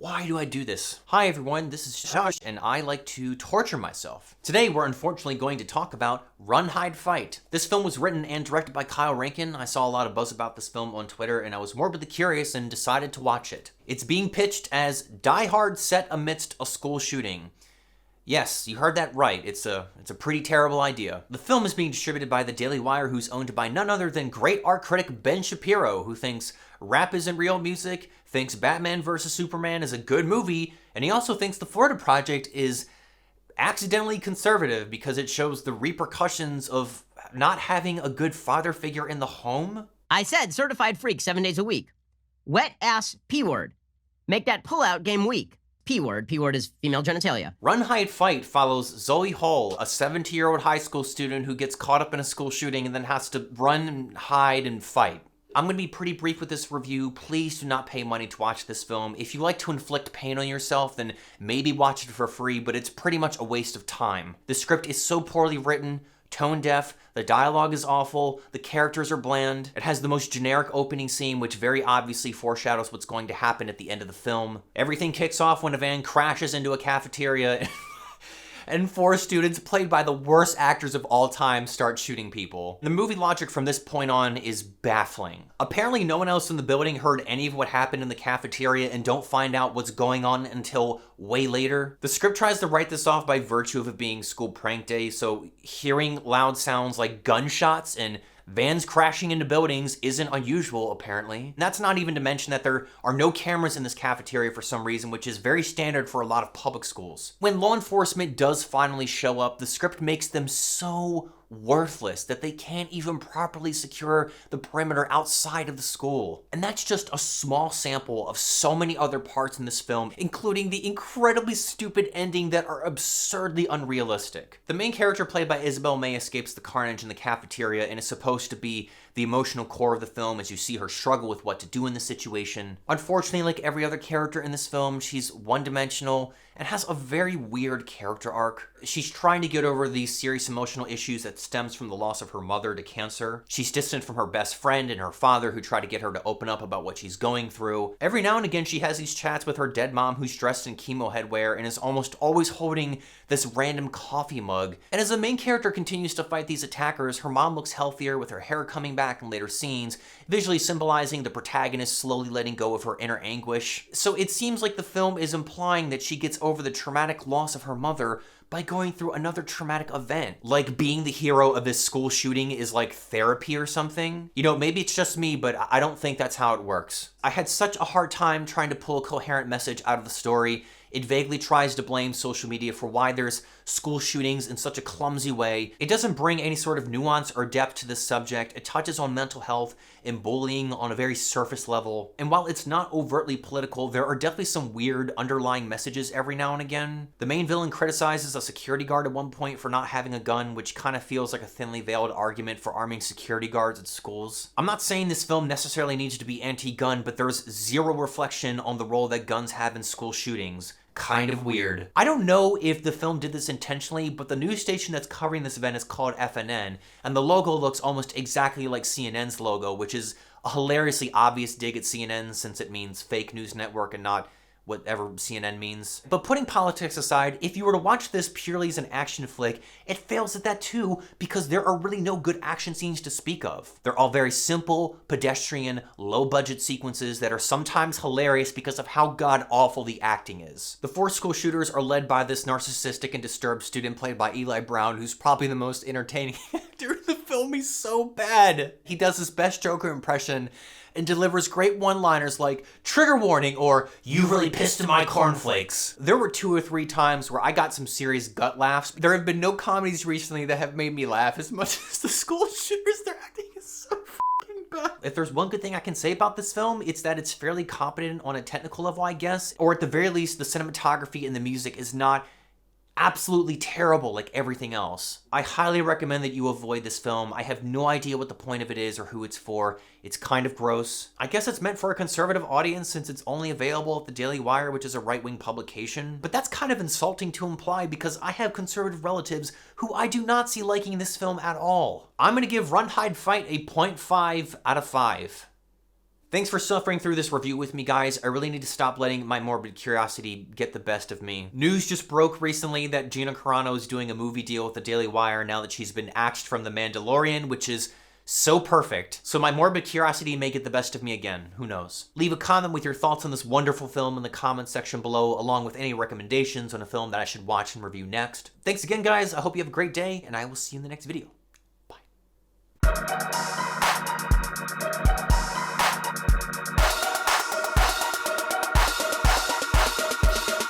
Why do I do this? Hi everyone, this is Josh, and I like to torture myself. Today we're unfortunately going to talk about Run, Hide, Fight. This film was written and directed by Kyle Rankin. I saw a lot of buzz about this film on Twitter, and I was morbidly curious and decided to watch it. It's being pitched as Die Hard set amidst a school shooting. Yes, you heard that right. It's a pretty terrible idea. The film is being distributed by the Daily Wire, who's owned by none other than great art critic Ben Shapiro, who thinks rap isn't real music, thinks Batman vs. Superman is a good movie, and he also thinks The Florida Project is accidentally conservative because it shows the repercussions of not having a good father figure in the home. I said certified freak 7 days a week. Wet ass P-word. Make that pull-out game weak. P-word. P-word is female genitalia. Run, Hide, Fight follows Zoe Hall, a 17-year-old high school student who gets caught up in a school shooting and then has to run and hide and fight. I'm going to be pretty brief with this review. Please do not pay money to watch this film. If you like to inflict pain on yourself, then maybe watch it for free, but it's pretty much a waste of time. The script is so poorly written, tone deaf, the dialogue is awful, the characters are bland, it has the most generic opening scene which very obviously foreshadows what's going to happen at the end of the film. Everything kicks off when a van crashes into a cafeteria and 4 students, played by the worst actors of all time, start shooting people. The movie logic from this point on is baffling. Apparently no one else in the building heard any of what happened in the cafeteria and don't find out what's going on until way later. The script tries to write this off by virtue of it being school prank day, so hearing loud sounds like gunshots and vans crashing into buildings isn't unusual, apparently. And that's not even to mention that there are no cameras in this cafeteria for some reason, which is very standard for a lot of public schools. When law enforcement does finally show up, the script makes them so worthless that they can't even properly secure the perimeter outside of the school. And that's just a small sample of so many other parts in this film, including the incredibly stupid ending that are absurdly unrealistic. The main character, played by Isabel, May escapes the carnage in the cafeteria and is supposed to be the emotional core of the film as you see her struggle with what to do in the situation. Unfortunately, like every other character in this film, she's one-dimensional and has a very weird character arc. She's trying to get over these serious emotional issues that stems from the loss of her mother to cancer. She's distant from her best friend and her father, who try to get her to open up about what she's going through. Every now and again, she has these chats with her dead mom, who's dressed in chemo headwear and is almost always holding this random coffee mug. And as the main character continues to fight these attackers, her mom looks healthier with her hair coming back in later scenes, visually symbolizing the protagonist slowly letting go of her inner anguish. So it seems like the film is implying that she gets over the traumatic loss of her mother by going through another traumatic event. Like being the hero of this school shooting is like therapy or something. You know, maybe it's just me, but I don't think that's how it works. I had such a hard time trying to pull a coherent message out of the story. It vaguely tries to blame social media for why there's school shootings in such a clumsy way. It doesn't bring any sort of nuance or depth to this subject. It touches on mental health and bullying on a very surface level. And while it's not overtly political, there are definitely some weird underlying messages every now and again. The main villain criticizes a security guard at one point for not having a gun, which kind of feels like a thinly veiled argument for arming security guards at schools. I'm not saying this film necessarily needs to be anti-gun, but there's zero reflection on the role that guns have in school shootings. Kind of weird. I don't know if the film did this intentionally, but the news station that's covering this event is called FNN, and the logo looks almost exactly like CNN's logo, which is a hilariously obvious dig at CNN since it means fake news network and not whatever CNN means. But putting politics aside, if you were to watch this purely as an action flick, it fails at that too, because there are really no good action scenes to speak of. They're all very simple, pedestrian, low-budget sequences that are sometimes hilarious because of how god-awful the acting is. The 4 school shooters are led by this narcissistic and disturbed student played by Eli Brown, who's probably the most entertaining actor in the film. He's so bad. He does his best Joker impression and delivers great one-liners like, "Trigger warning," or "You really pissed in my cornflakes." There were 2 or 3 times where I got some serious gut laughs. There have been no comedies recently that have made me laugh as much as the school shooters. Their acting is so fucking bad. If there's one good thing I can say about this film, it's that it's fairly competent on a technical level, I guess. Or at the very least, the cinematography and the music is not absolutely terrible like everything else. I highly recommend that you avoid this film. I have no idea what the point of it is or who it's for. It's kind of gross. I guess it's meant for a conservative audience since it's only available at the Daily Wire, which is a right-wing publication. But that's kind of insulting to imply because I have conservative relatives who I do not see liking this film at all. I'm gonna give Run, Hide, Fight a 0.5 out of 5. Thanks for suffering through this review with me, guys. I really need to stop letting my morbid curiosity get the best of me. News just broke recently that Gina Carano is doing a movie deal with the Daily Wire now that she's been axed from The Mandalorian, which is so perfect. So my morbid curiosity may get the best of me again. Who knows? Leave a comment with your thoughts on this wonderful film in the comments section below, along with any recommendations on a film that I should watch and review next. Thanks again, guys. I hope you have a great day, and I will see you in the next video.